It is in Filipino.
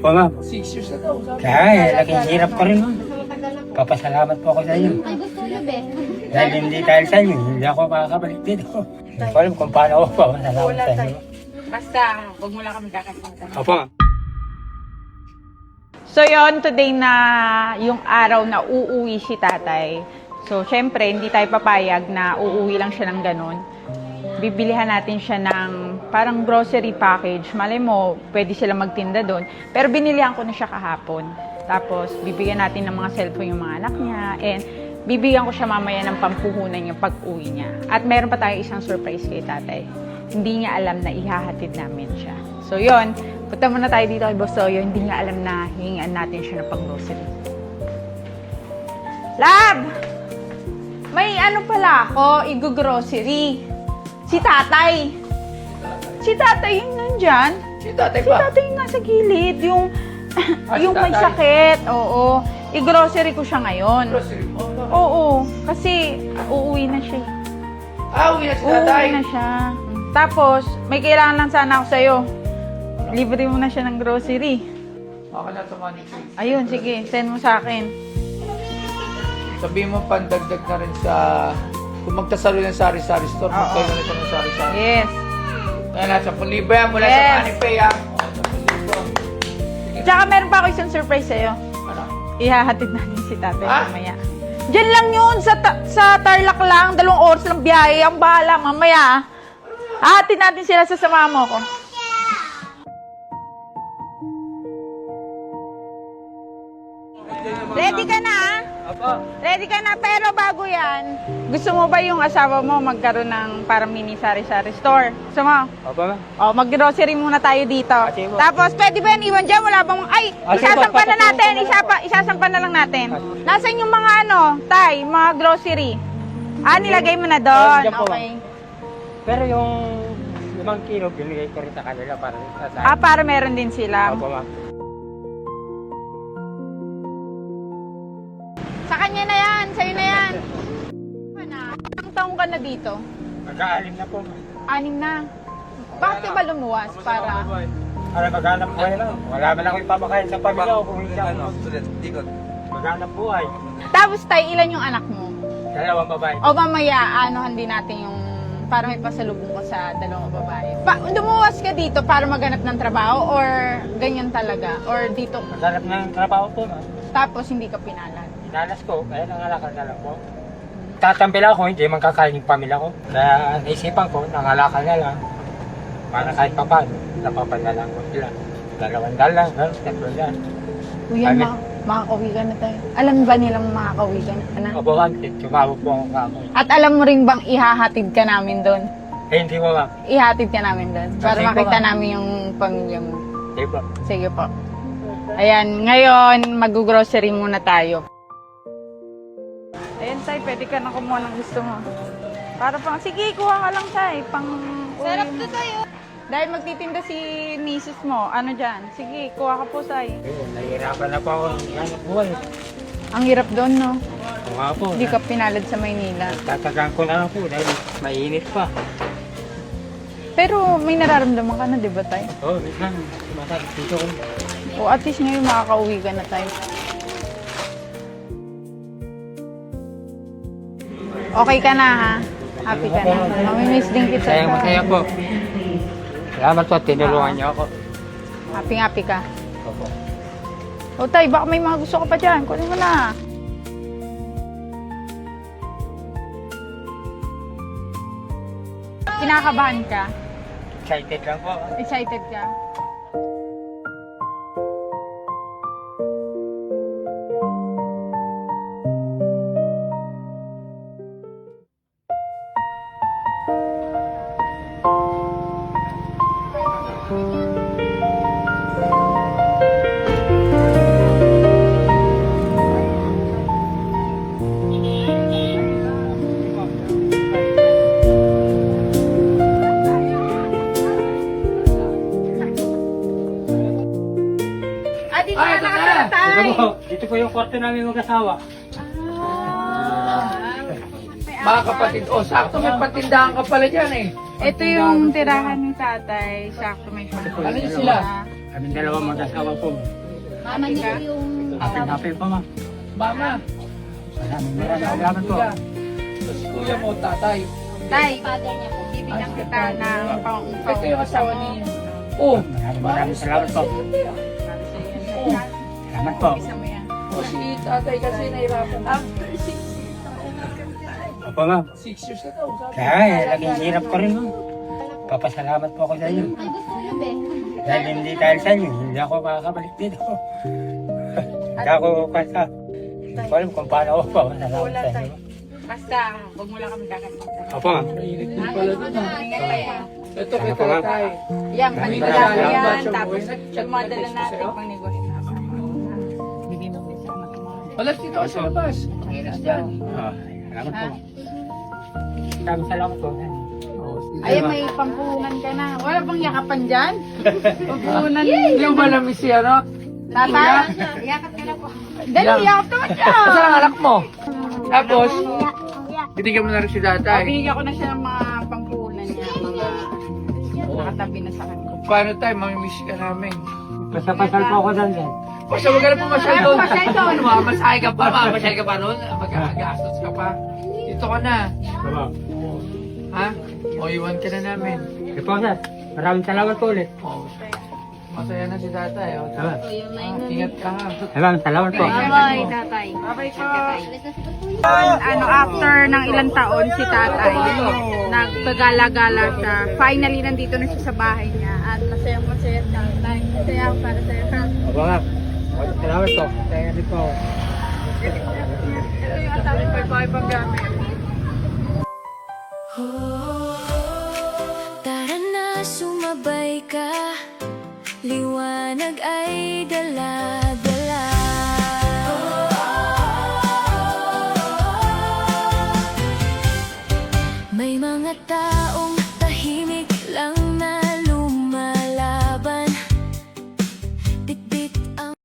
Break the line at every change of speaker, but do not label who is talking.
Opo, ma'am.
6 years na daw.
Kaya, laking hirap ko rin, ma'am. Papasalamat po ako sa inyo.
Ay, gusto nyo, be.
Dahil hindi dahil sa inyo, hindi ako makakabalik dito. Hindi ko alam kung paano ako papasalamat sa inyo.
Basta, huwag mo lang kami kakalimutan.
Opo, ma'am.
So yon today na yung araw na uuwi si tatay. So, syempre, hindi tayo papayag na uuwi lang siya ng ganun. Bibilihan natin siya ng parang grocery package. Malay mo, pwede sila magtinda doon. Pero binilihan ko na siya kahapon. Tapos, bibigyan natin ng mga cellphone yung mga anak niya. And, bibigyan ko siya mamaya ng pampuhunan yung pag-uwi niya. At meron pa tayo isang surprise kay tatay. Hindi niya alam na ihahatid namin siya. So, yon. Punta muna tayo dito kay Boss Toyo. Hindi niya alam na hihingan natin siya ng pang-grocery. Lab! May ano pala ako, i-grocery. Si tatay. Si tatay yung nandyan.
Si tatay
Si
pa.
tatay yung nasa gilid. Yung,
Si
yung may
tatay.
sakit. Oo. I-grocery ko siya ngayon.
Grocery mo.
Oo. Kasi uuwi na siya.
Uwi na si tatay.
Uuwi na siya. Tapos, may kailangan lang sana ako sa'yo. Libre mo na siya ng grocery.
Okay na tumani.
Ayun, sige. Send mo sa akin.
Sabihin mo pandagdag na rin sa... Kung magtasalo ng sari-sari store, magtayo na siya ng sari-sari.
Yes.
Kaya na, 10,000 yan mula sa
Yes.
Manipay, ha? 10,000.
Tsaka meron pa ako isang surprise sa'yo.
Ano?
Ihahatid natin si tatay
Ah?
mamaya. Diyan lang yun, sa Tarlac lang, 2 oras lang biyahe. Ang bahala, mamaya. Hahatid natin sila sa sama mo ko. Ready ka na?
Opo.
Ready ka na, pero bago yan, gusto mo ba yung asawa mo magkaroon ng parang mini sari-sari store? Gusto mo?
Opo, ma'am.
O, mag-grocery muna tayo dito.
Sige po.
Tapos, pwede ba yan iwan dyan? Wala bang... Ay,
Sige po,
isasampan na
papatulong
natin.
ko na.
Isasampan na lang natin. Nasaan yung mga ano, tay, mga grocery? Nilagay mo na doon.
Diyan po,
Okay.
Pero yung 5 kilo, binigay ko rin sa kanila para sa
Para meron din sila.
Opo, ma'am.
Sa kanya na yan. Sa'yo na yan. Ilang taong ka na dito?
Mag-aalim na po, ma'am.
6 na. Bakit ka ba lumuwas? Para...
Para maghanap buhay lang. Wala man ako ipamakain sa pamilya ko kung hindi ako maghanap buhay.
Tapos, tay, ilan yung anak mo?
2 babae.
O mamaya, anohan din natin yung para may pasalubong ko sa 2 babae. Lumuwas ka dito para maghanap ng trabaho or ganyan talaga? Or dito,
Maghanap ng trabaho po, ma'am.
tapos hindi ka pinalad?
Inalas ko, kaya nangalakal na lang po. Tatampil ako, hindi man kakain yung pamilya ko. Kaya naisipan ko, nangalakal na lang. Para kahit pa paano, napapadala ko sila. 200 lang, 3 yan.
Kuya,
Ano?
makakauwi ka na tayo. Alam ba nilang makakauwi ka na?
Opo, ma'am, sumabot po ako kamoy.
At alam mo rin bang ihahatid ka namin doon?
Eh, hindi mo, ma'am.
Ihatid ka namin doon para
Sige po,
makita
ma'am.
namin yung pamilya mo.
Hindi po.
Sige po. Ayan, ngayon, mag-grocery muna tayo. Ayan, Tay, pwede ka na kumuha ng gusto mo. Para pang, sige, kuha ka lang, Tay. Pang, sarap to tayo. Dahil magtitinda si misis mo, ano dyan? Sige, kuha ka po, Tay.
Eh, nahihirapan na po ako ng hanap buhay.
Ang hirap doon, no?
Oo nga po.
Hindi ka pinalad sa Maynila.
Tatagaan ko na lang po dahil mainit pa.
Pero may nararamdaman ka na, di ba, Tay?
Oo, minsan, sumasakit dito ko.
O at least ngayon makakauwi ka na, Tay. Okay ka na, ha? Happy ka na. Mamimiss din kita.
Sayang masaya po. Salamat po, tinulungan niyo ako.
Happy ka.
Opo.
O, Tay, baka may mga gusto ka pa dyan. Kunin mo na. Kinakabahan ka?
Excited lang po.
Excited ka? Dito
Ay,
ka
ito na.
nakatira, Tay.
Dito po yung kwarto namin mag-asawa.
Mga kapatid, sakto may patindahan ka pala dyan eh.
Ito yung tirahan ni tatay. Sakto may
Ano yun sila?
Kaming dalawa mag-asawa po.
Mama niyo po yung
Happy po, ma.
Mama.
Maraming salamat po.
Tapos kuya mo, tatay.
Tay,
father niya po.
bibigyan kita ng
Ito yung asawa ni... Oh,
Maraming salamat po. Salamat po.
oh, si tatay kasi nahirapan. After 6
Opo, ma'am.
years na daw. Sabi.
Kaya, laging hirap ko rin, ma'am. Papasalamat po ako sa inyo.
Ay, gusto niyo be.
Dahil hindi dahil sa inyo, hindi ako makakabalik dito. Hindi ako kasa. Hindi ko alam kung paano ako papasalamat sa inyo.
Basta, huwag mo lang kami kakalimutan.
Opo, ma'am.
Mainit din pala doon.
Ingat tayo.
Ito kay tatay.
Yan, panigala ko yan.
Salamat.
Tapos,
Chat
yung madala
message ko
natin
sa'yo.
pang negosyo na. Bigay mo din sa anak mo.
Wala dito ka sa labas. Mainit dyan.
Salamat po. Maraming salamat po.
Ay, may pampuhunan ka na. Wala bang yakapan dyan? Pampuhunan.
Hindi mo ba namiss si ano?
Tatay, yakap ka na po. Dali, yakap naman siya.
Saan ang anak mo? Tapos, binigyan mo na rin si tatay.
Binigyan ko na siya ng mga pampuhunan niya. Mga nakatabi na sa kanya.
Paano tayo? Mamimiss ka namin.
Pasapasal po ako doon din.
Basta huwag ka na pumasyal doon.
Pumasyal doon.
Mamasahe ka pa, mamasahe ka pa noon. Magkakagastos ka pa. Dito ka na.
Opo.
Ha? O, iwan ka na namin.
Sige po, sir. Maraming salamat po ulit.
O, masaya na si tatay. O,
Salamat.
ingat ka ha.
Maraming salamat po.
Bye, tatay.
Bye-bye po.
Alis na si Pagkuya.
Ano, after ng ilang taon si tatay, nagkagala-gala siya. Finally, nandito na siya sa bahay niya. At masaya-masaya siya. Masaya ako para sa'yo.
Opo, ma'am. Salamat po. Kaya rin po.
Ito yung asawa ko, bahay pang gamit.
Tara na, sumabay ka. Liwanag ay dala-dala. May mga tao